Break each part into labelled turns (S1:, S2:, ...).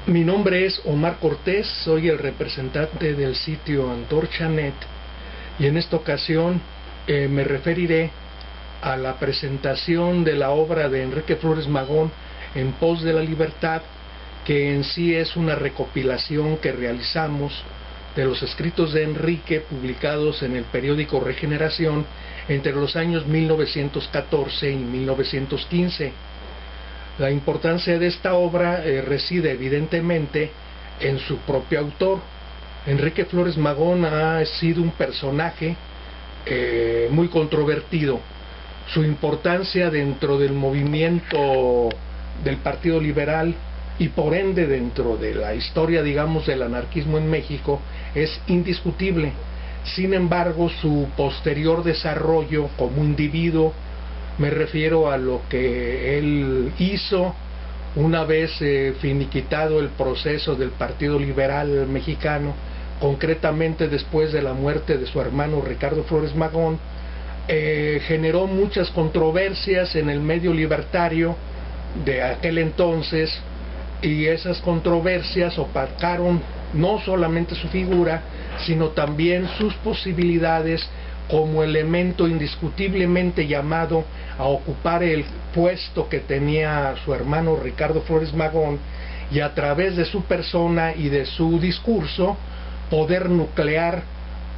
S1: Mi nombre es Omar Cortés, soy el representante del sitio Antorcha.net y en esta ocasión me referiré a la presentación de la obra de Enrique Flores Magón, En pos de la libertad, que en sí es una recopilación que realizamos de los escritos de Enrique publicados en el periódico Regeneración entre los años 1914 y 1915. La importancia de esta obra reside evidentemente en su propio autor. Enrique Flores Magón ha sido un personaje muy controvertido. Su importancia dentro del movimiento del Partido Liberal y por ende dentro de la historia, digamos, del anarquismo en México es indiscutible. Sin embargo, su posterior desarrollo como individuo, me refiero a lo que él hizo una vez finiquitado el proceso del Partido Liberal Mexicano, concretamente después de la muerte de su hermano Ricardo Flores Magón, generó muchas controversias en el medio libertario de aquel entonces, y esas controversias opacaron no solamente su figura, sino también sus posibilidades como elemento indiscutiblemente llamado a ocupar el puesto que tenía su hermano Ricardo Flores Magón, y a través de su persona y de su discurso poder nuclear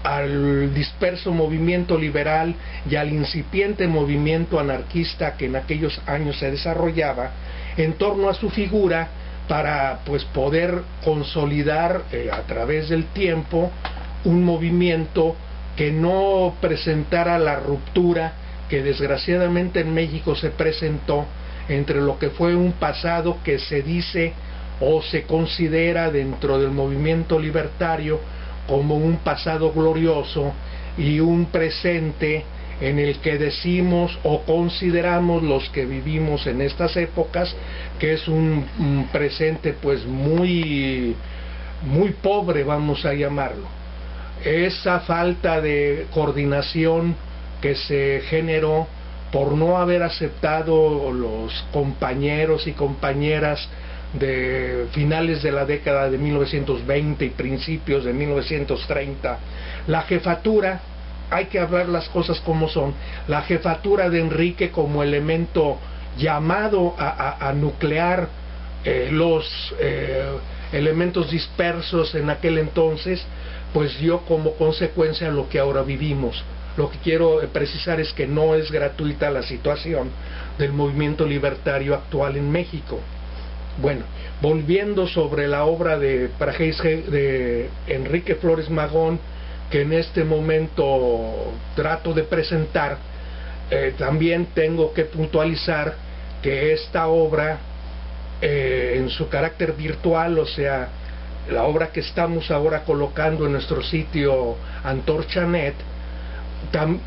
S1: al disperso movimiento liberal y al incipiente movimiento anarquista que en aquellos años se desarrollaba en torno a su figura, para poder consolidar a través del tiempo un movimiento que no presentara la ruptura que desgraciadamente en México se presentó entre lo que fue un pasado que se dice o se considera dentro del movimiento libertario como un pasado glorioso y un presente en el que decimos o consideramos los que vivimos en estas épocas que es un presente muy pobre, vamos a llamarlo. Esa falta de coordinación que se generó por no haber aceptado los compañeros y compañeras de finales de la década de 1920 y principios de 1930, la jefatura, hay que hablar las cosas como son, la jefatura de Enrique como elemento llamado a nuclear los elementos dispersos en aquel entonces, pues dio como consecuencia lo que ahora vivimos. Lo que quiero precisar es que no es gratuita la situación del movimiento libertario actual en México. Bueno, volviendo sobre la obra de Enrique Flores Magón, que en este momento trato de presentar, también tengo que puntualizar que esta obra, en su carácter virtual, o sea, la obra que estamos ahora colocando en nuestro sitio Antorcha.net,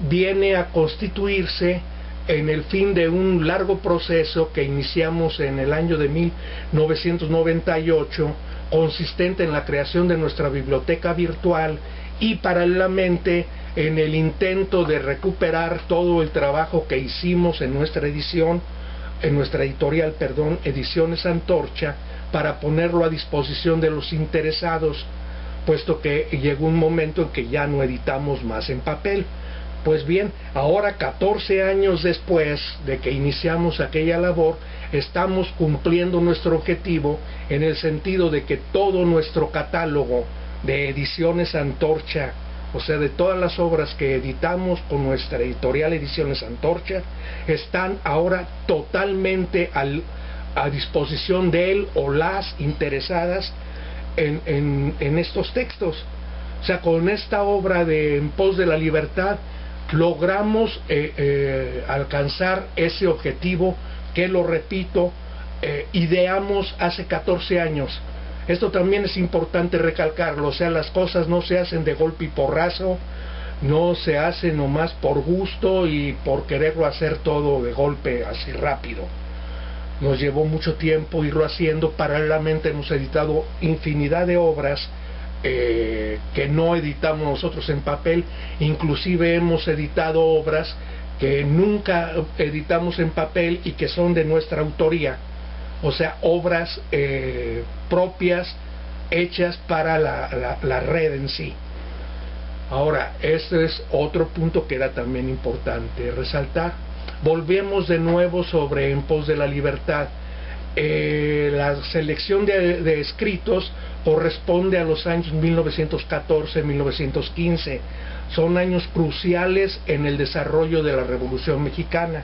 S1: viene a constituirse en el fin de un largo proceso que iniciamos en el año de 1998, consistente en la creación de nuestra biblioteca virtual y paralelamente en el intento de recuperar todo el trabajo que hicimos en nuestra editorial, Ediciones Antorcha, para ponerlo a disposición de los interesados, puesto que llegó un momento en que ya no editamos más en papel. Pues bien, ahora 14 años después de que iniciamos aquella labor, estamos cumpliendo nuestro objetivo en el sentido de que todo nuestro catálogo de Ediciones Antorcha, o sea, de todas las obras que editamos con nuestra editorial Ediciones Antorcha, están ahora totalmente a disposición de él o las interesadas en estos textos. O sea, con esta obra de En pos de la libertad logramos alcanzar ese objetivo que, lo repito, ideamos hace 14 años. Esto también es importante recalcarlo, o sea, las cosas no se hacen de golpe y porrazo, no se hacen nomás por gusto y por quererlo hacer todo de golpe así rápido. Nos llevó mucho tiempo irlo haciendo. Paralelamente hemos editado infinidad de obras que no editamos nosotros en papel, inclusive hemos editado obras que nunca editamos en papel y que son de nuestra autoría. o sea, obras propias hechas para la red en sí. Ahora, este es otro punto que era también importante resaltar. Volvemos de nuevo sobre En pos de la libertad. La selección de escritos corresponde a los años 1914-1915. Son años cruciales en el desarrollo de la Revolución Mexicana.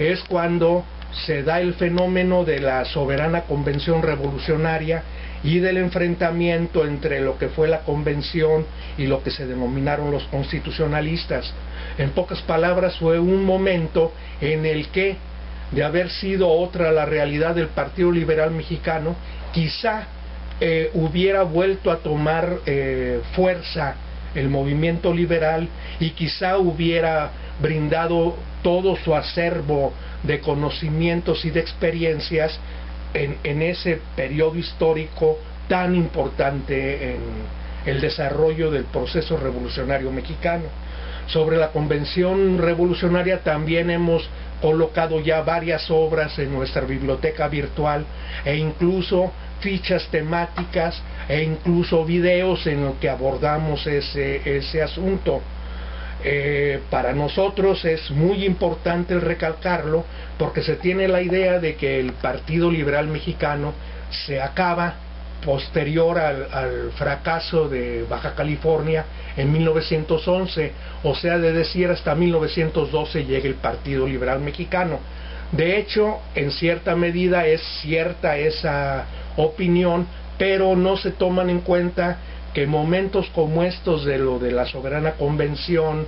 S1: Es cuando se da el fenómeno de la soberana convención revolucionaria y del enfrentamiento entre lo que fue la convención y lo que se denominaron los constitucionalistas. En pocas palabras, fue un momento en el que, de haber sido otra la realidad del Partido Liberal Mexicano, quizá hubiera vuelto a tomar fuerza el movimiento liberal y quizá hubiera brindado todo su acervo de conocimientos y de experiencias en ese periodo histórico tan importante en el desarrollo del proceso revolucionario mexicano. Sobre la Convención Revolucionaria también hemos colocado ya varias obras en nuestra biblioteca virtual e incluso fichas temáticas e incluso videos en los que abordamos ese asunto. Para nosotros es muy importante el recalcarlo porque se tiene la idea de que el Partido Liberal Mexicano se acaba posterior al fracaso de Baja California en 1911, o sea, de decir hasta 1912 llega el Partido Liberal Mexicano. De hecho, en cierta medida es cierta esa opinión, pero no se toman en cuenta que momentos como estos de lo de la soberana convención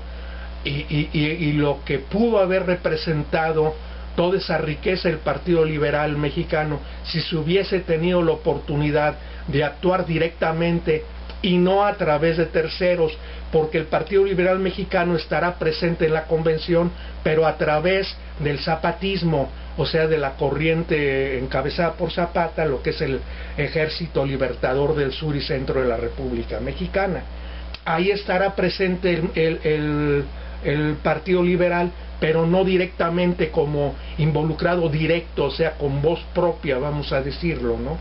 S1: y lo que pudo haber representado toda esa riqueza del Partido Liberal Mexicano, si se hubiese tenido la oportunidad de actuar directamente y no a través de terceros, porque el Partido Liberal Mexicano estará presente en la convención, pero a través del zapatismo, o sea, de la corriente encabezada por Zapata, lo que es el Ejército Libertador del Sur y Centro de la República Mexicana. Ahí estará presente el Partido Liberal, pero no directamente como involucrado directo, o sea, con voz propia, vamos a decirlo, ¿no?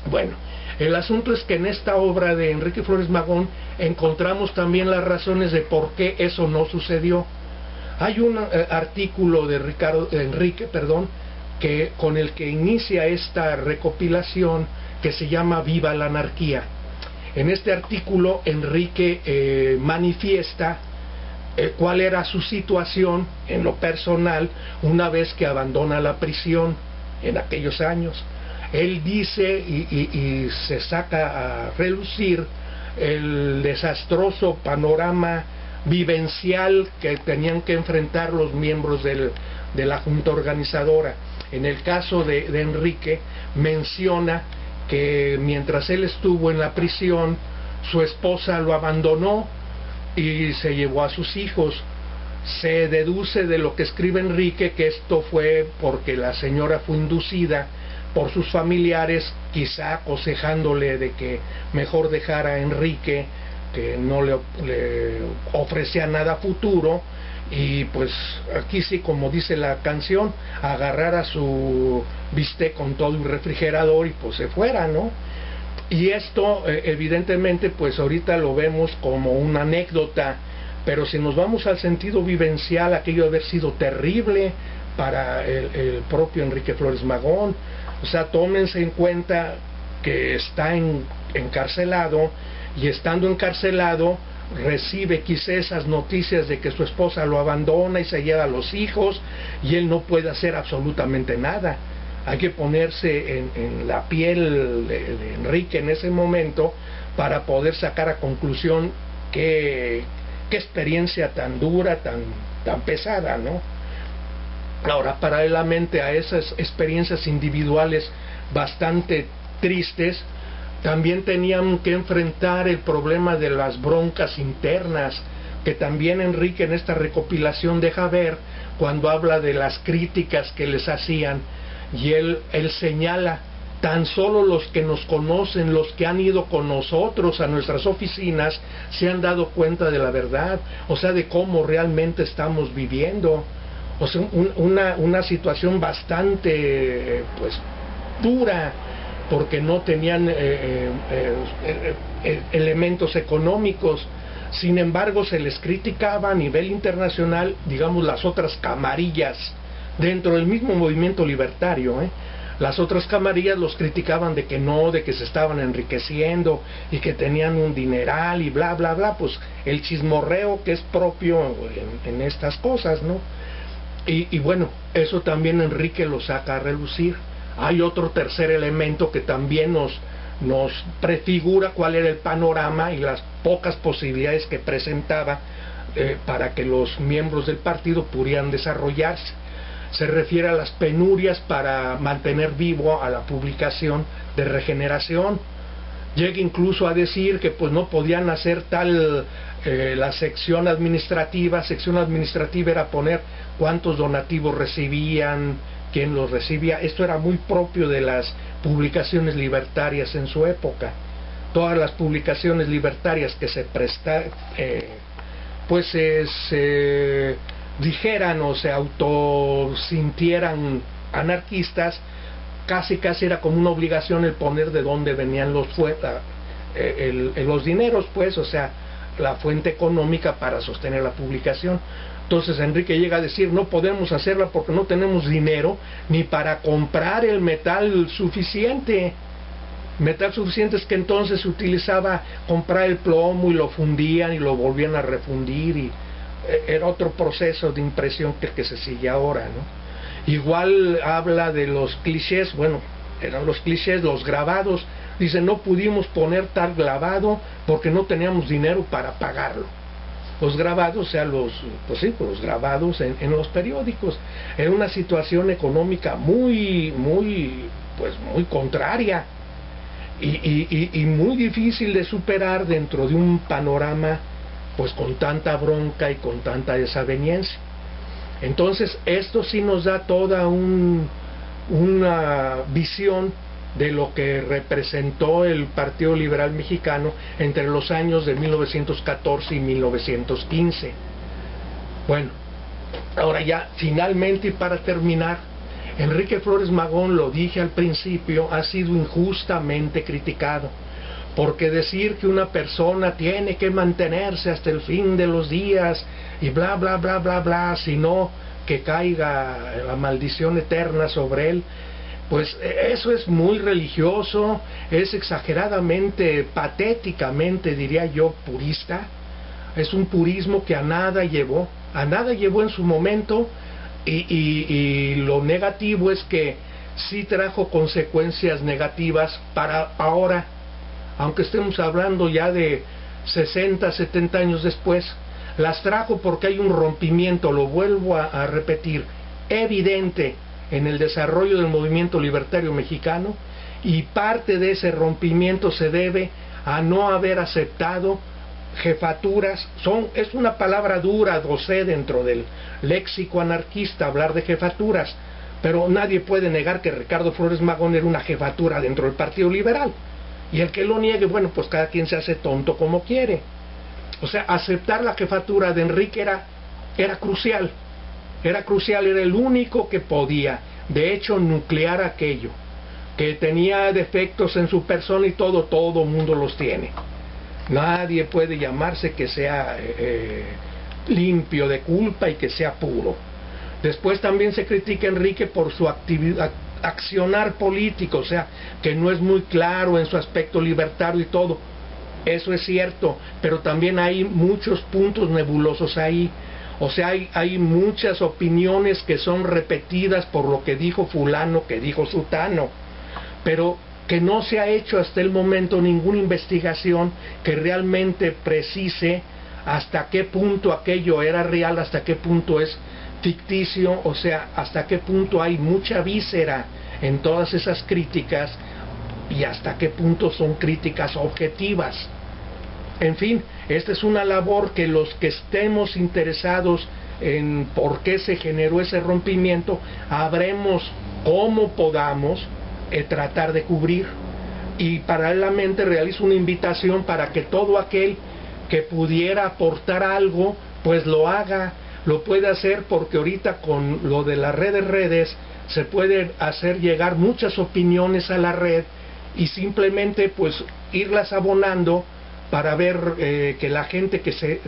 S1: Bueno, el asunto es que en esta obra de Enrique Flores Magón encontramos también las razones de por qué eso no sucedió. Hay un artículo de Enrique, con el que inicia esta recopilación, que se llama Viva la Anarquía. En este artículo Enrique manifiesta cuál era su situación en lo personal una vez que abandona la prisión en aquellos años. Él dice y se saca a relucir el desastroso panorama vivencial que tenían que enfrentar los miembros de la junta organizadora. En el caso de Enrique, menciona que mientras él estuvo en la prisión, su esposa lo abandonó y se llevó a sus hijos. Se deduce de lo que escribe Enrique que esto fue porque la señora fue inducida por sus familiares, quizá aconsejándole de que mejor dejara a Enrique, que no le ofrecía nada futuro, y pues aquí sí, como dice la canción, agarrara su bistec con todo un refrigerador y pues se fuera, ¿no? Y esto evidentemente pues ahorita lo vemos como una anécdota, pero si nos vamos al sentido vivencial, aquello de haber sido terrible para el propio Enrique Flores Magón. O sea, tómense en cuenta que está encarcelado, y estando encarcelado recibe quizá esas noticias de que su esposa lo abandona y se lleva a los hijos y él no puede hacer absolutamente nada. Hay que ponerse en la piel de Enrique en ese momento para poder sacar a conclusión qué experiencia tan dura, tan pesada, ¿no? Ahora, paralelamente a esas experiencias individuales bastante tristes, también tenían que enfrentar el problema de las broncas internas, que también Enrique en esta recopilación deja ver cuando habla de las críticas que les hacían, y él señala: tan solo los que nos conocen, los que han ido con nosotros a nuestras oficinas, se han dado cuenta de la verdad, o sea, de cómo realmente estamos viviendo. O sea, una situación bastante pues dura, porque no tenían elementos económicos. Sin embargo, se les criticaba a nivel internacional, digamos, las otras camarillas dentro del mismo movimiento libertario, Las otras camarillas los criticaban de que no, de que se estaban enriqueciendo y que tenían un dineral y bla, bla, bla, pues el chismorreo que es propio en estas cosas, ¿no? Y bueno, eso también Enrique lo saca a relucir. Hay otro tercer elemento que también nos prefigura cuál era el panorama y las pocas posibilidades que presentaba para que los miembros del partido pudieran desarrollarse. Se refiere a las penurias para mantener vivo a la publicación de Regeneración. Llega incluso a decir que pues no podían hacer tal la sección administrativa era poner cuántos donativos recibían, quién los recibía. Esto era muy propio de las publicaciones libertarias en su época. Todas las publicaciones libertarias que se dijeran o se autosintieran anarquistas, casi era como una obligación el poner de dónde venían los dineros, pues, o sea, la fuente económica para sostener la publicación. Entonces Enrique llega a decir, no podemos hacerla porque no tenemos dinero ni para comprar el metal suficiente. Metal suficiente es que entonces se utilizaba comprar el plomo y lo fundían y lo volvían a refundir, y era otro proceso de impresión que se sigue ahora, ¿no? Igual habla de los clichés, bueno, eran los clichés, los grabados. Dice, no pudimos poner tal grabado porque no teníamos dinero para pagarlo. Los grabados, o sea, los grabados en los periódicos. Era una situación económica muy contraria y muy difícil de superar dentro de un panorama pues con tanta bronca y con tanta desaveniencia. Entonces esto sí nos da toda una visión de lo que representó el Partido Liberal Mexicano entre los años de 1914 y 1915. Bueno, ahora ya finalmente y para terminar, Enrique Flores Magón, lo dije al principio, ha sido injustamente criticado, porque decir que una persona tiene que mantenerse hasta el fin de los días y bla bla bla bla bla, sino que caiga la maldición eterna sobre él, pues eso es muy religioso, es exageradamente, patéticamente, diría yo, purista. Es un purismo que a nada llevó en su momento, y lo negativo es que sí trajo consecuencias negativas para ahora, aunque estemos hablando ya de 60, 70 años después. Las trajo porque hay un rompimiento, lo vuelvo a repetir, evidente en el desarrollo del movimiento libertario mexicano, y parte de ese rompimiento se debe a no haber aceptado jefaturas. Es una palabra dura, dosé, dentro del léxico anarquista hablar de jefaturas, pero nadie puede negar que Ricardo Flores Magón era una jefatura dentro del Partido Liberal, y el que lo niegue, bueno, pues cada quien se hace tonto como quiere. O sea, aceptar la jefatura de Enrique era crucial. Era el único que podía, de hecho, nuclear aquello, que tenía defectos en su persona y todo mundo los tiene. Nadie puede llamarse que sea limpio de culpa y que sea puro. Después también se critica a Enrique por su accionar político, o sea, que no es muy claro en su aspecto libertario y todo. Eso es cierto, pero también hay muchos puntos nebulosos ahí. O sea, hay muchas opiniones que son repetidas por lo que dijo fulano, que dijo sutano, pero que no se ha hecho hasta el momento ninguna investigación que realmente precise hasta qué punto aquello era real, hasta qué punto es ficticio, o sea, hasta qué punto hay mucha víscera en todas esas críticas y hasta qué punto son críticas objetivas. En fin, esta es una labor que los que estemos interesados en por qué se generó ese rompimiento, habremos como podamos tratar de cubrir. Y paralelamente realizo una invitación para que todo aquel que pudiera aportar algo, pues lo haga lo puede hacer, porque ahorita con lo de las redes se puede hacer llegar muchas opiniones a la red y simplemente pues irlas abonando para ver que la gente que se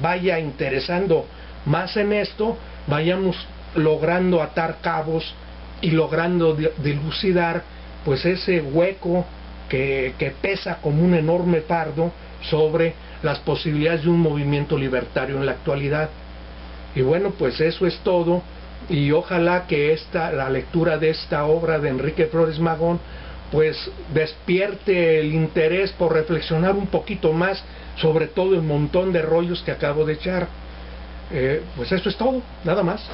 S1: vaya interesando más en esto, vayamos logrando atar cabos y logrando dilucidar pues ese hueco que pesa como un enorme fardo sobre las posibilidades de un movimiento libertario en la actualidad. Y bueno, pues eso es todo, y ojalá que la lectura de esta obra de Enrique Flores Magón pues despierte el interés por reflexionar un poquito más sobre todo el montón de rollos que acabo de echar. Pues eso es todo, nada más.